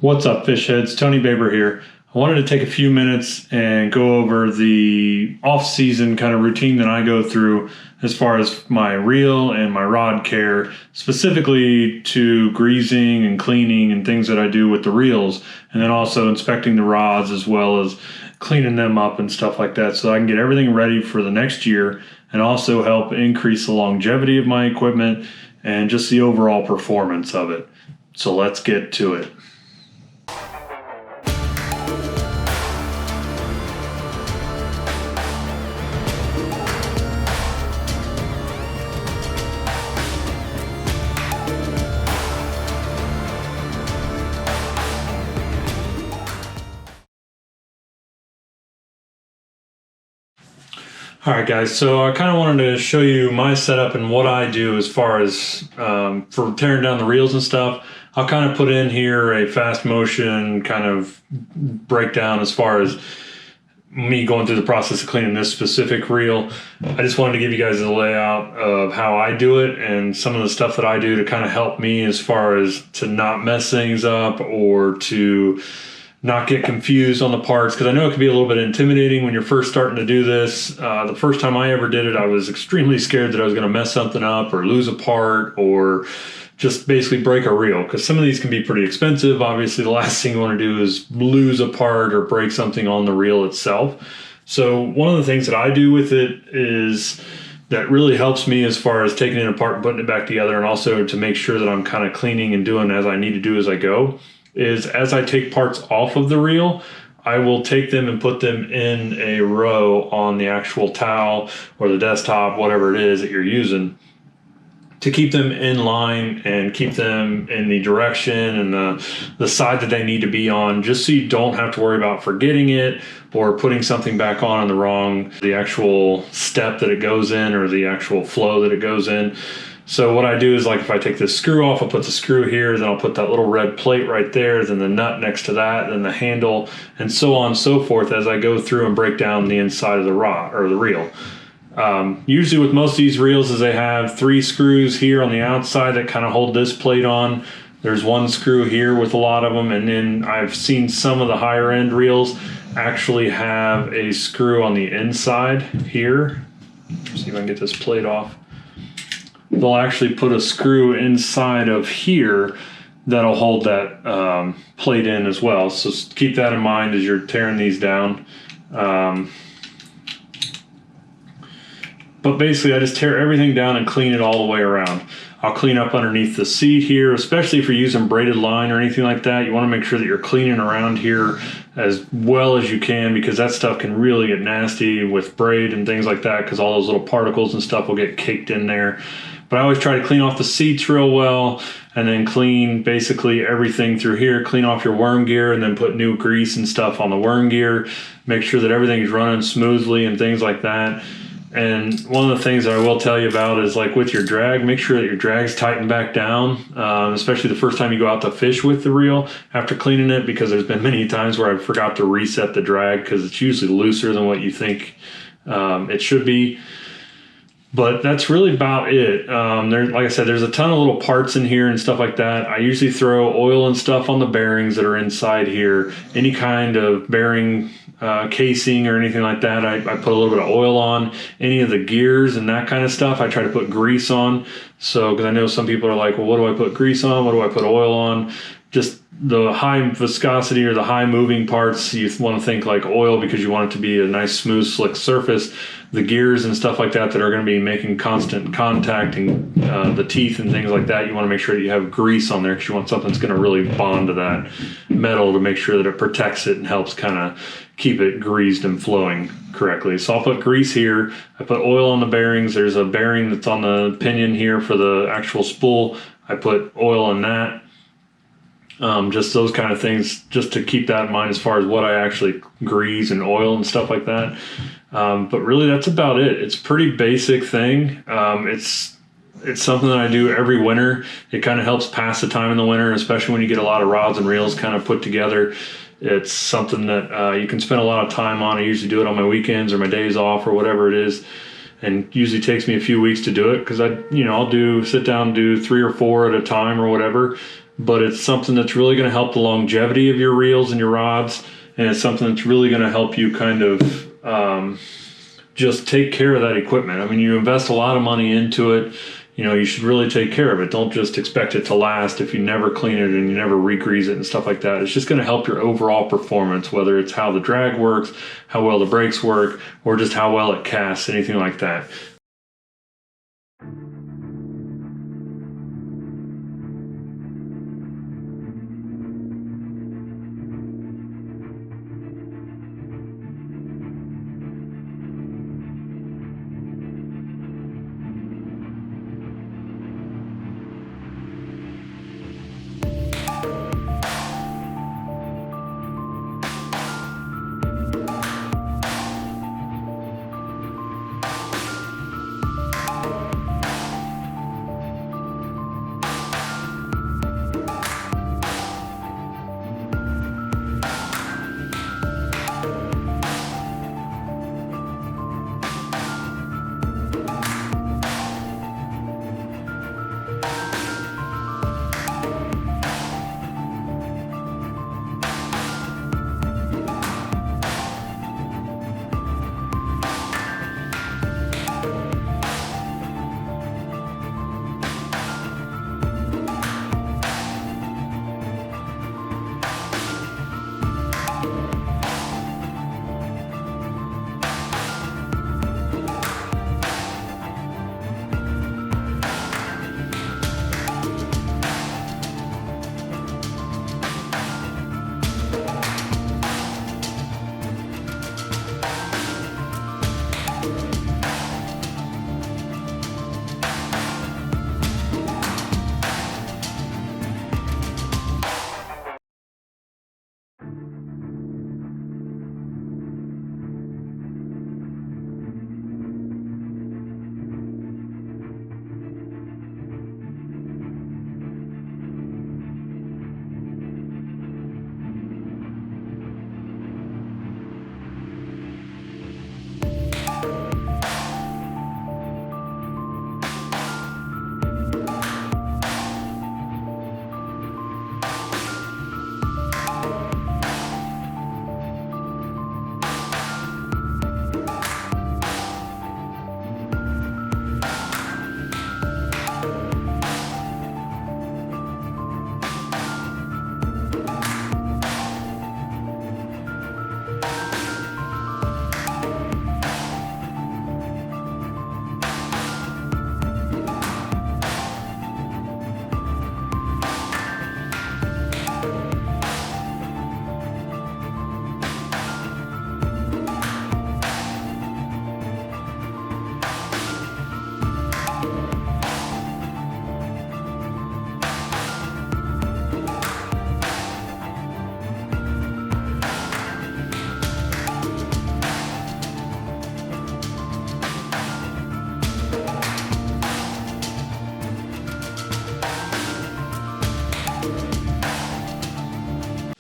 What's up, fish heads? Tony Baber here. I wanted to take a few minutes and go over the off-season kind of routine that I go through as far as my reel and my rod care, specifically to greasing and cleaning and things that I do with the reels, and then also inspecting the rods as well as cleaning them up and stuff like that so I can get everything ready for the next year and also help increase the longevity of my equipment and just the overall performance of it. So let's get to it. All right, guys, so I kind of wanted to show you my setup and what I do as far as for tearing down the reels and stuff. I'll kind of put in here a fast motion kind of breakdown as far as me going through the process of cleaning this specific reel. I just wanted to give you guys a layout of how I do it and some of the stuff that I do to kind of help me as far as to not mess things up or to not get confused on the parts, because I know it can be a little bit intimidating when you're first starting to do this. The first time I ever did it, I was extremely scared that I was going to mess something up or lose a part or just basically break a reel, because some of these can be pretty expensive. Obviously, the last thing you want to do is lose a part or break something on the reel itself. So one of the things that I do with it is that really helps me as far as taking it apart and putting it back together, and also to make sure that I'm kind of cleaning and doing as I need to do as I go, is as I take parts off of the reel, I will take them and put them in a row on the actual towel or the desktop, whatever it is that you're using, to keep them in line and keep them in the direction and the side that they need to be on, just so you don't have to worry about forgetting it or putting something back on the actual step that it goes in or the actual flow that it goes in. So what I do is, like, if I take this screw off, I'll put the screw here, then I'll put that little red plate right there, then the nut next to that, then the handle, and so on and so forth as I go through and break down the inside of the rod or the reel. Usually with most of these reels is they have 3 screws here on the outside that kind of hold this plate on. There's 1 screw here with a lot of them, and then I've seen some of the higher end reels actually have a screw on the inside here. Let's see if I can get this plate off. They'll actually put a screw inside of here that'll hold that plate in as well. So keep that in mind as you're tearing these down. But basically, I just tear everything down and clean it all the way around. I'll clean up underneath the seat here, especially if you're using braided line or anything like that. You want to make sure that you're cleaning around here as well as you can, because that stuff can really get nasty with braid and things like that, because all those little particles and stuff will get caked in there. But I always try to clean off the seats real well, and then clean basically everything through here. Clean off your worm gear and then put new grease and stuff on the worm gear. Make sure that everything is running smoothly and things like that. And one of the things that I will tell you about is, like, with your drag, make sure that your drag's tightened back down, especially the first time you go out to fish with the reel after cleaning it, because there's been many times where I forgot to reset the drag because it's usually looser than what you think it should be. But that's really about it. Like I said, there's a ton of little parts in here and stuff like that. I usually throw oil and stuff on the bearings that are inside here. Any kind of bearing casing or anything like that, I put a little bit of oil on. Any of the gears and that kind of stuff, I try to put grease on. So, because I know some people are like, well, what do I put grease on? What do I put oil on? Just the high viscosity or the high moving parts, you want to think like oil, because you want it to be a nice, smooth, slick surface. The gears and stuff like that are going to be making constant contact, and the teeth and things like that, you want to make sure that you have grease on there, because you want something that's going to really bond to that metal to make sure that it protects it and helps kind of keep it greased and flowing correctly. So I'll put grease here. I put oil on the bearings. There's a bearing that's on the pinion here for the actual spool. I put oil in that. Just those kind of things, just to keep that in mind as far as what I actually grease and oil and stuff like that. But really, that's about it. It's a pretty basic thing. It's something that I do every winter. It kind of helps pass the time in the winter, especially when you get a lot of rods and reels kind of put together. It's something that you can spend a lot of time on. I usually do it on my weekends or my days off or whatever it is. And usually takes me a few weeks to do it, because I'll sit down and do 3 or 4 at a time or whatever. but it's something that's really going to help the longevity of your reels and your rods, and it's something that's really going to help you kind of just take care of that equipment. I mean, you invest a lot of money into it. You know, you should really take care of it. Don't just expect it to last if you never clean it and you never re-grease it and stuff like that. It's just going to help your overall performance, whether it's how the drag works, how well the brakes work, or just how well it casts, anything like that.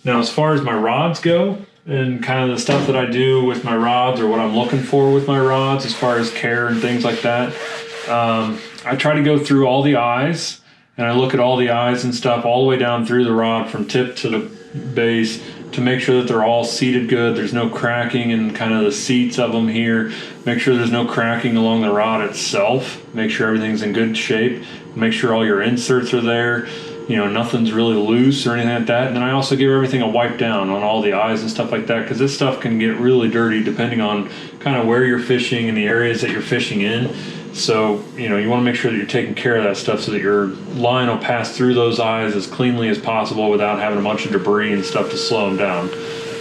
Now, as far as my rods go, and kind of the stuff that I do with my rods, or what I'm looking for with my rods as far as care and things like that, I try to go through all the eyes, and I look at all the eyes and stuff all the way down through the rod from tip to the base to make sure that they're all seated good. There's no cracking in kind of the seats of them here. Make sure there's no cracking along the rod itself. Make sure everything's in good shape. Make sure all your inserts are there. You know, nothing's really loose or anything like that. And then I also give everything a wipe down on all the eyes and stuff like that, because this stuff can get really dirty depending on kind of where you're fishing and the areas that you're fishing in. So, you know, you want to make sure that you're taking care of that stuff so that your line will pass through those eyes as cleanly as possible without having a bunch of debris and stuff to slow them down.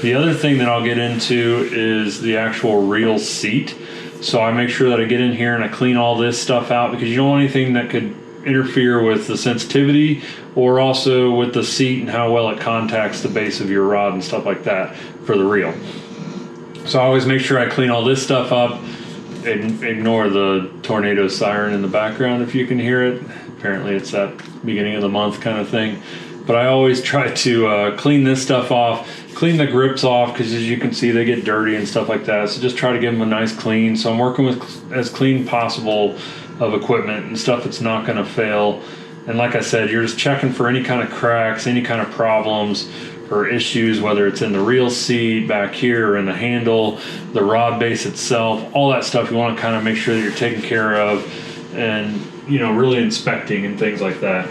The other thing that I'll get into is the actual reel seat. So I make sure that I get in here and I clean all this stuff out, because you don't want anything that could interfere with the sensitivity or also with the seat and how well it contacts the base of your rod and stuff like that for the reel. So I always make sure I clean all this stuff up. Ignore the tornado siren in the background if you can hear it. Apparently it's that beginning of the month kind of thing. But I always try to clean this stuff off, clean the grips off, because as you can see they get dirty and stuff like that. So just try to give them a nice clean. So I'm working with as clean possible of equipment and stuff that's not going to fail And like I said, you're just checking for any kind of cracks, any kind of problems or issues, whether it's in the reel seat back here or in the handle, the rod base itself, all that stuff you want to kind of make sure that you're taking care of and, you know, really inspecting and things like that.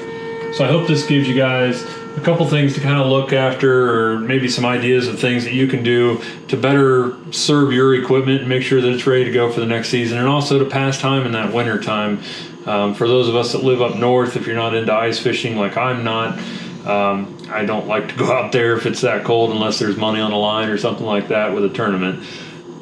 So I hope this gives you guys a couple things to kind of look after, or maybe some ideas of things that you can do to better serve your equipment and make sure that it's ready to go for the next season, and also to pass time in that winter time. For those of us that live up north, if you're not into ice fishing like I'm not, I don't like to go out there if it's that cold unless there's money on the line or something like that with a tournament.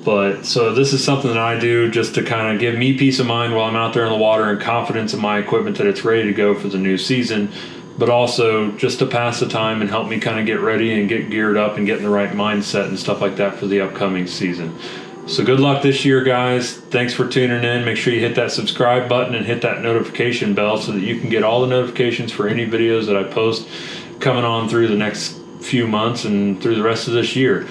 But so this is something that I do just to kind of give me peace of mind while I'm out there in the water and confidence in my equipment that it's ready to go for the new season, but also just to pass the time and help me kind of get ready and get geared up and get in the right mindset and stuff like that for the upcoming season. So good luck this year, guys. Thanks for tuning in. Make sure you hit that subscribe button and hit that notification bell so that you can get all the notifications for any videos that I post coming on through the next few months and through the rest of this year.